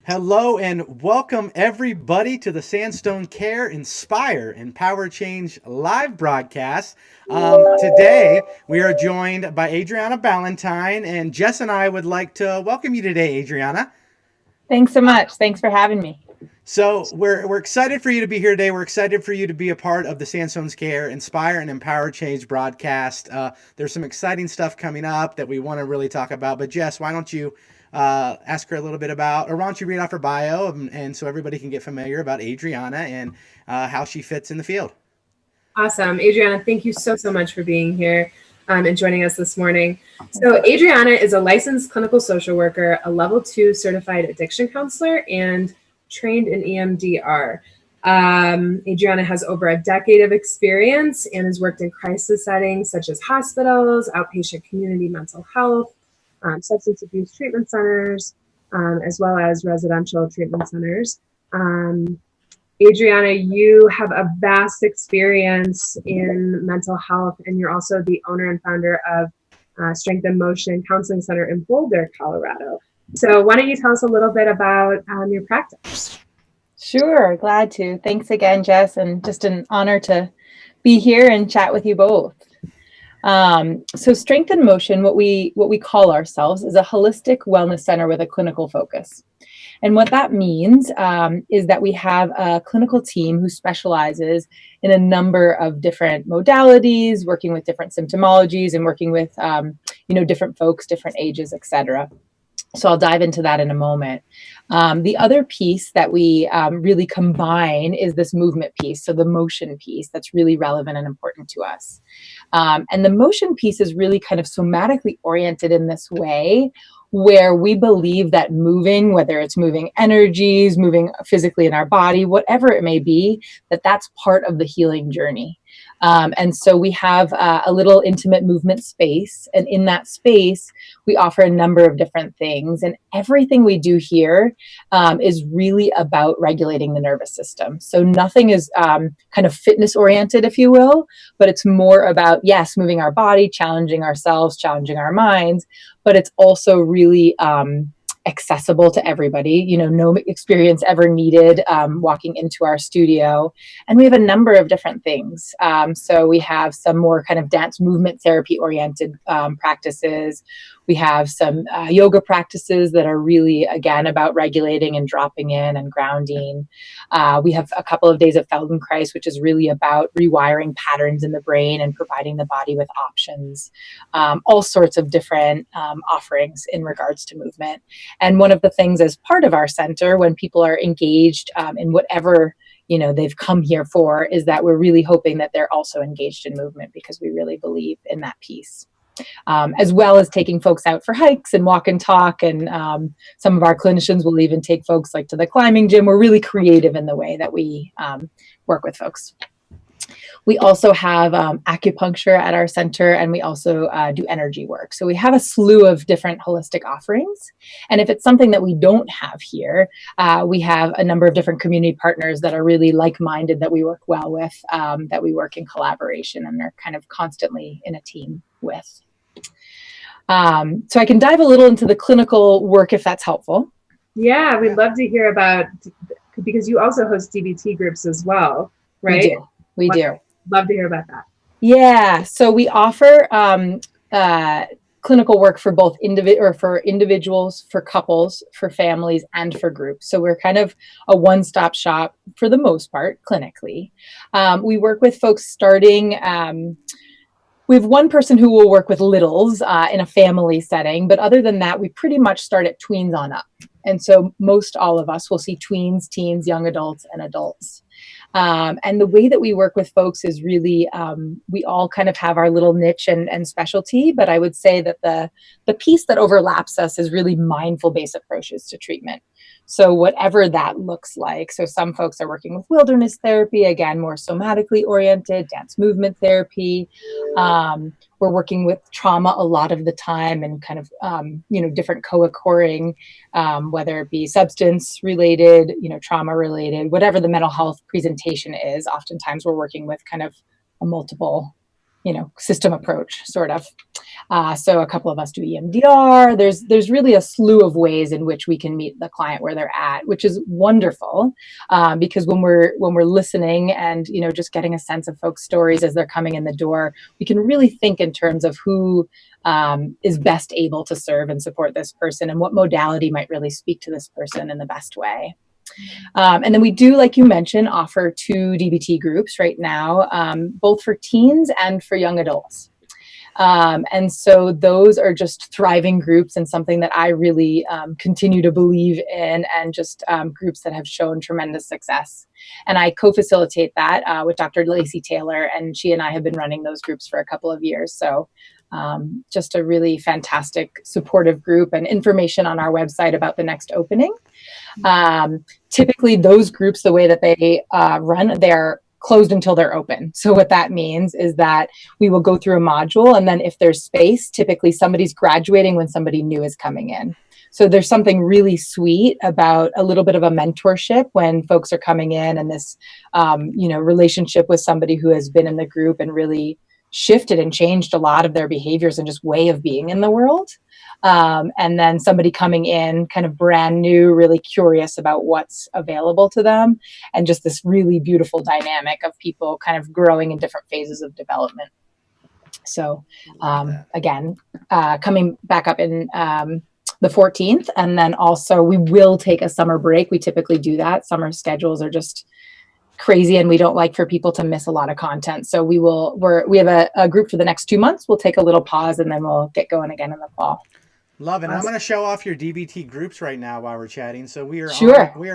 Hello and welcome everybody to the Sandstone Care, Inspire, Empower Change live broadcast. Today we are joined by Adriana Balentine, and Jess and I would like to welcome you today, Adriana. Thanks so much. Thanks for having me. So we're excited for you to be here today. We're excited for you to be a part of the Sandstone's Care, Inspire, and Empower Change broadcast. There's some exciting stuff coming up that we want to really talk about. But Jess, why don't you ask her a little bit about, or why don't you read off her bio, and so everybody can get familiar about Adriana and how she fits in the field. Awesome. Adriana, thank you so much for being here and joining us this morning. So Adriana is a licensed clinical social worker, a level 2 certified addiction counselor, and trained in EMDR. Adriana has over a decade of experience and has worked in crisis settings such as hospitals, outpatient community mental health, substance abuse treatment centers, as well as residential treatment centers. Adriana, you have a vast experience in mental health, and you're also the owner and founder of Strength and Motion Counseling Center in Boulder, Colorado. So why don't you tell us a little bit about your practice? Sure, glad to. Thanks again, Jess, and just an honor to be here and chat with you both. So Strength and Motion, what we call ourselves, is a holistic wellness center with a clinical focus. And what that means is that we have a clinical team who specializes in a number of different modalities, working with different symptomologies and working with, different folks, different ages, et cetera. So I'll dive into that in a moment. The other piece that we really combine is this movement piece, so the motion piece that's really relevant and important to us. And the motion piece is really kind of somatically oriented in this way, where we believe that moving, whether it's moving energies, moving physically in our body, whatever it may be, that's part of the healing journey. And so we have a little intimate movement space. And in that space, we offer a number of different things. And everything we do here is really about regulating the nervous system. So nothing is kind of fitness oriented, if you will, but it's more about, yes, moving our body, challenging ourselves, challenging our minds, but it's also really accessible to everybody, no experience ever needed walking into our studio. And we have a number of different things. So we have some more kind of dance movement therapy oriented practices. We have some yoga practices that are really, again, about regulating and dropping in and grounding. We have a couple of days of Feldenkrais, which is really about rewiring patterns in the brain and providing the body with options. All sorts of different offerings in regards to movement. And one of the things as part of our center, when people are engaged in whatever they've come here for, is that we're really hoping that they're also engaged in movement, because we really believe in that piece. As well as taking folks out for hikes and walk and talk. And some of our clinicians will even take folks like to the climbing gym. We're really creative in the way that we work with folks. We also have acupuncture at our center, and we also do energy work. So we have a slew of different holistic offerings. And if it's something that we don't have here, we have a number of different community partners that are really like-minded, that we work well with, that we work in collaboration, and they're kind of constantly in a team with. So I can dive a little into the clinical work if that's helpful. Yeah, we'd love to hear about, because you also host DBT groups as well, right? We do. Love to hear about that. Yeah, so we offer clinical work for both for individuals, for couples, for families, and for groups. So we're kind of a one-stop shop for the most part, clinically. We work with folks starting. We have one person who will work with littles in a family setting, but other than that, we pretty much start at tweens on up. And so most all of us will see tweens, teens, young adults, and adults. And the way that we work with folks is really, we all kind of have our little niche and specialty, but I would say that the piece that overlaps us is really mindful-based approaches to treatment. So whatever that looks like. So some folks are working with wilderness therapy, again, more somatically oriented, dance movement therapy. We're working with trauma a lot of the time, and kind of, different co-occurring, whether it be substance related, trauma related, whatever the mental health presentation is. Oftentimes we're working with kind of a multiple system approach, sort of. So a couple of us do EMDR. There's really a slew of ways in which we can meet the client where they're at, which is wonderful, because when we're listening and just getting a sense of folks' stories as they're coming in the door, we can really think in terms of who is best able to serve and support this person, and what modality might really speak to this person in the best way. And then we do, like you mentioned, offer 2 DBT groups right now, both for teens and for young adults. And so those are just thriving groups, and something that I really continue to believe in, and just groups that have shown tremendous success. And I co-facilitate that with Dr. Lacey Taylor, and she and I have been running those groups for a couple of years. So just a really fantastic supportive group, and information on our website about the next opening. Typically those groups, the way that they run, they're closed until they're open. So what that means is that we will go through a module, and then if there's space, typically somebody's graduating when somebody new is coming in. So there's something really sweet about a little bit of a mentorship when folks are coming in, and this relationship with somebody who has been in the group and really shifted and changed a lot of their behaviors and just way of being in the world. And then somebody coming in kind of brand new, really curious about what's available to them, and just this really beautiful dynamic of people kind of growing in different phases of development. So again, coming back up in the 14th, and then also we will take a summer break. We typically do that. Summer schedules are just crazy, and we don't like for people to miss a lot of content. So we have a group for the next 2 months. We'll take a little pause, and then we'll get going again in the fall. Love it. I'm going to show off your DBT groups right now while we're chatting. So we are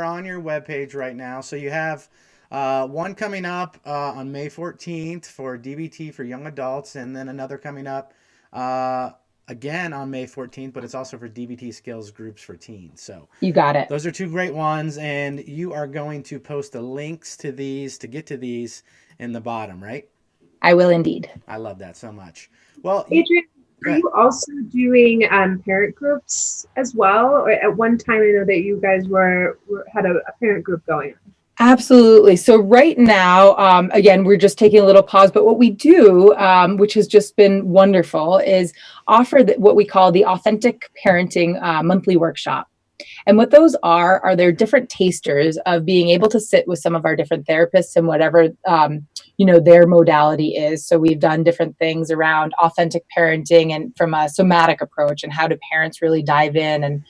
on your webpage right now. So you have one coming up on May 14th for DBT for young adults, and then another coming up again on May 14th, but it's also for DBT skills groups for teens. So you got it. Those are 2 great ones, and you are going to post the links to these to get to these in the bottom, right? I will indeed. I love that so much. Well, Adrian, are you also doing parent groups as well? Or at one time, I know that you guys had a parent group going on. Absolutely. So right now, again, we're just taking a little pause, but what we do, which has just been wonderful, is offer what we call the Authentic Parenting monthly workshop. And what those are they're different tasters of being able to sit with some of our different therapists and whatever, their modality is. So we've done different things around authentic parenting, and from a somatic approach, and how do parents really dive in and,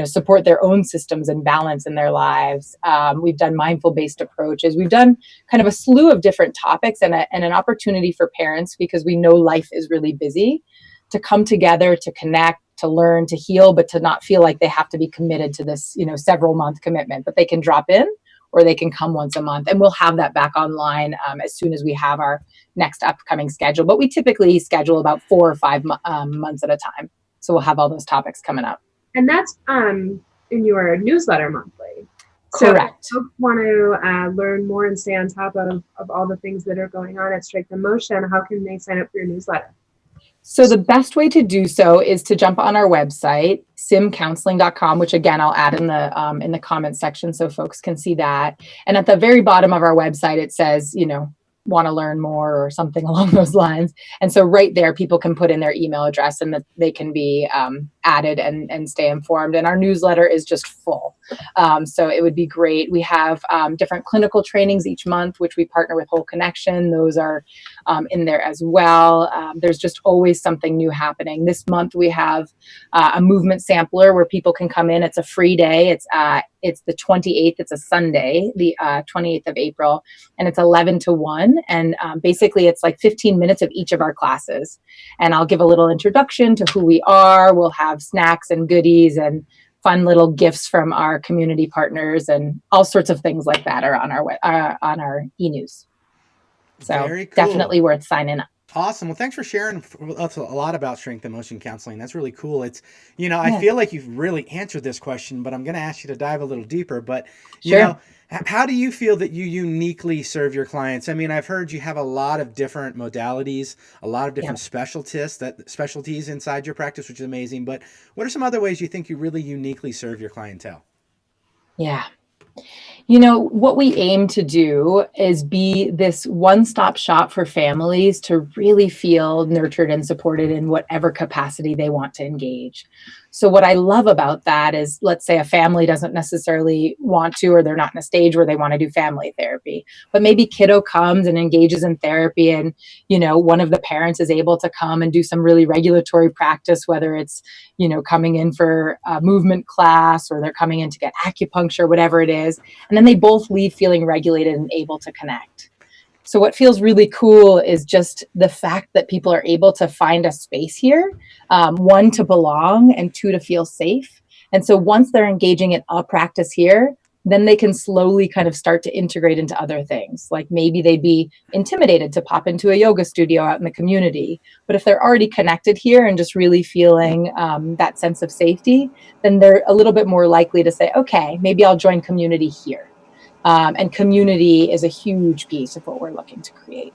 support their own systems and balance in their lives. We've done mindful-based approaches. We've done kind of a slew of different topics, and an opportunity for parents, because we know life is really busy, to come together, to connect, to learn, to heal, but to not feel like they have to be committed to this, several month commitment, but they can drop in, or they can come once a month, and we'll have that back online as soon as we have our next upcoming schedule. But we typically schedule about 4 or 5 months at a time. So we'll have all those topics coming up. And that's in your newsletter monthly. Correct. So if folks want to learn more and stay on top of all the things that are going on at Strength in Motion, how can they sign up for your newsletter? So the best way to do so is to jump on our website, simcounseling.com, which again, I'll add in the comments section so folks can see that. And at the very bottom of our website, it says, want to learn more or something along those lines. And so right there, people can put in their email address, and that they can be added and stay informed. And our newsletter is just full. So it would be great. We have different clinical trainings each month, which we partner with Whole Connection. Those are in there as well. There's just always something new happening. This month we have a movement sampler where people can come in. It's a free day. It's the 28th. It's a Sunday, the 28th of April, and it's 11 to 1. And basically it's like 15 minutes of each of our classes. And I'll give a little introduction to who we are. We'll have snacks and goodies and fun little gifts from our community partners, and all sorts of things like that are on our e-news. So Very cool. Definitely worth signing up. Awesome. Well, thanks for sharing with us a lot about strength and motion counseling. That's really cool. It's, I feel like you've really answered this question, but I'm going to ask you to dive a little deeper. But, how do you feel that you uniquely serve your clients? I mean, I've heard you have a lot of different modalities, a lot of different specialties inside your practice, which is amazing. But what are some other ways you think you really uniquely serve your clientele? Yeah. You know, what we aim to do is be this one-stop shop for families to really feel nurtured and supported in whatever capacity they want to engage. So what I love about that is, let's say a family doesn't necessarily want to, or they're not in a stage where they want to do family therapy, but maybe kiddo comes and engages in therapy, and, you know, one of the parents is able to come and do some really regulatory practice, whether it's, you know, coming in for a movement class, or they're coming in to get acupuncture, whatever it is. And then they both leave feeling regulated and able to connect. So what feels really cool is just the fact that people are able to find a space here, one, to belong, and two, to feel safe. And so once they're engaging in a practice here, then they can slowly kind of start to integrate into other things. Like maybe they'd be intimidated to pop into a yoga studio out in the community. But if they're already connected here and just really feeling that sense of safety, then they're a little bit more likely to say, okay, maybe I'll join community here. And community is a huge piece of what we're looking to create.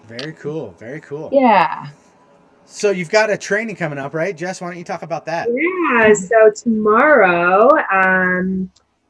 Very cool. Very cool. Yeah. So you've got a training coming up, right? Jess, why don't you talk about that? Yeah, so tomorrow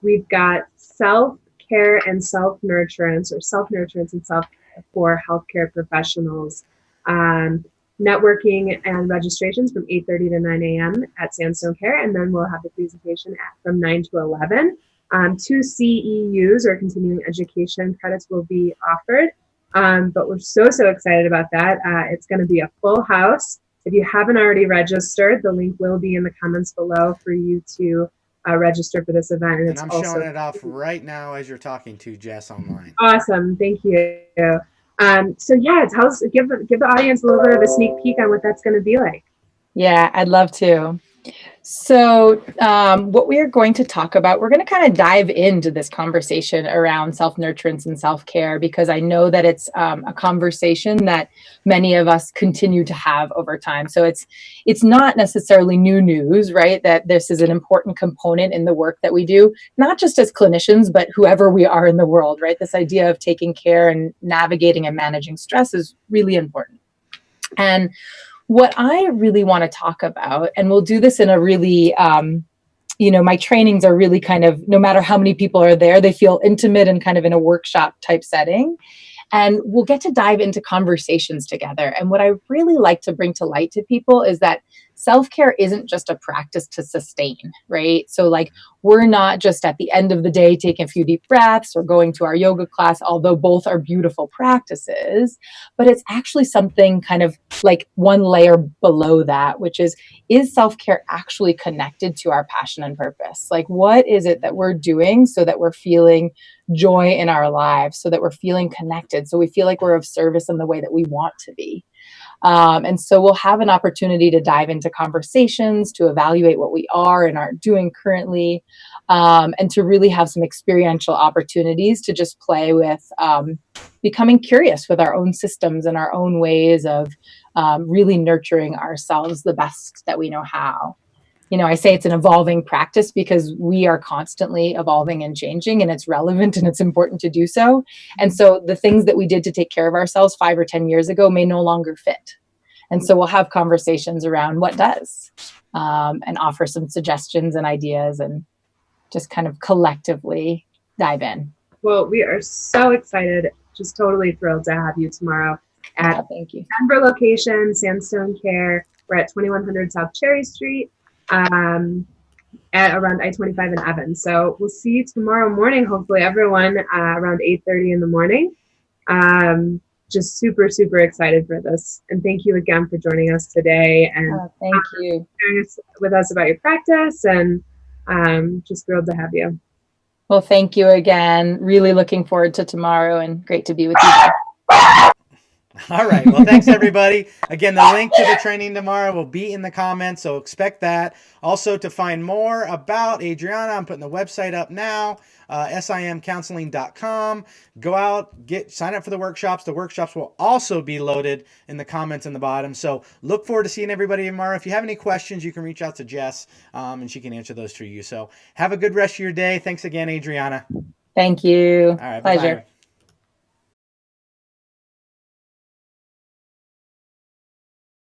we've got self-care and self-nurturance, or self-nurturance and self-care for healthcare professionals. Networking and registrations from 8:30 to 9 a.m. at Sandstone Care, and then we'll have the presentation from 9 to 11. 2 CEUs, or continuing education credits, will be offered. But we're so excited about that. It's going to be a full house. If you haven't already registered, the link will be in the comments below for you to register for this event. And I'm showing it off right now as you're talking to Jess online. Awesome. Thank you. So yeah, give the audience a little bit of a sneak peek on what that's going to be like. Yeah, I'd love to. So what we are going to talk about, we're going to kind of dive into this conversation around self-nurturance and self-care, because I know that it's a conversation that many of us continue to have over time. So it's not necessarily new news, right? That this is an important component in the work that we do, not just as clinicians, but whoever we are in the world, right? This idea of taking care and navigating and managing stress is really important. And what I really want to talk about, and we'll do this in a really, my trainings are really kind of, no matter how many people are there, they feel intimate and kind of in a workshop type setting. And we'll get to dive into conversations together. And what I really like to bring to light to people is that self-care isn't just a practice to sustain, right? So like, we're not just at the end of the day taking a few deep breaths or going to our yoga class, although both are beautiful practices, but it's actually something kind of like one layer below that, which is self-care actually connected to our passion and purpose? Like, what is it that we're doing so that we're feeling joy in our lives, so that we're feeling connected, so we feel like we're of service in the way that we want to be? And so we'll have an opportunity to dive into conversations, to evaluate what we are and aren't doing currently, and to really have some experiential opportunities to just play with becoming curious with our own systems and our own ways of really nurturing ourselves the best that we know how. You know, I say it's an evolving practice because we are constantly evolving and changing, and it's relevant and it's important to do so. And so the things that we did to take care of ourselves 5 or 10 years ago may no longer fit. And so we'll have conversations around what does, and offer some suggestions and ideas, and just kind of collectively dive in. Well, we are so excited, just totally thrilled to have you tomorrow at thank you. Denver location, Sandstone Care. We're at 2100 South Cherry Street. At around I-25 in Evans. So we'll see you tomorrow morning, hopefully everyone, around 8:30 in the morning. Just super excited for this. And thank you again for joining us today, and thank you sharing with us about your practice, and just thrilled to have you. Well, thank you again. Really looking forward to tomorrow, and great to be with you. All right. Well, thanks, everybody. Again, the link to the training tomorrow will be in the comments, so expect that. Also, to find more about Adriana, I'm putting the website up now, simcounseling.com. Go out, sign up for the workshops. The workshops will also be loaded in the comments in the bottom. So look forward to seeing everybody tomorrow. If you have any questions, you can reach out to Jess, and she can answer those for you. So have a good rest of your day. Thanks again, Adriana. Thank you. All right. Pleasure. Bye-bye.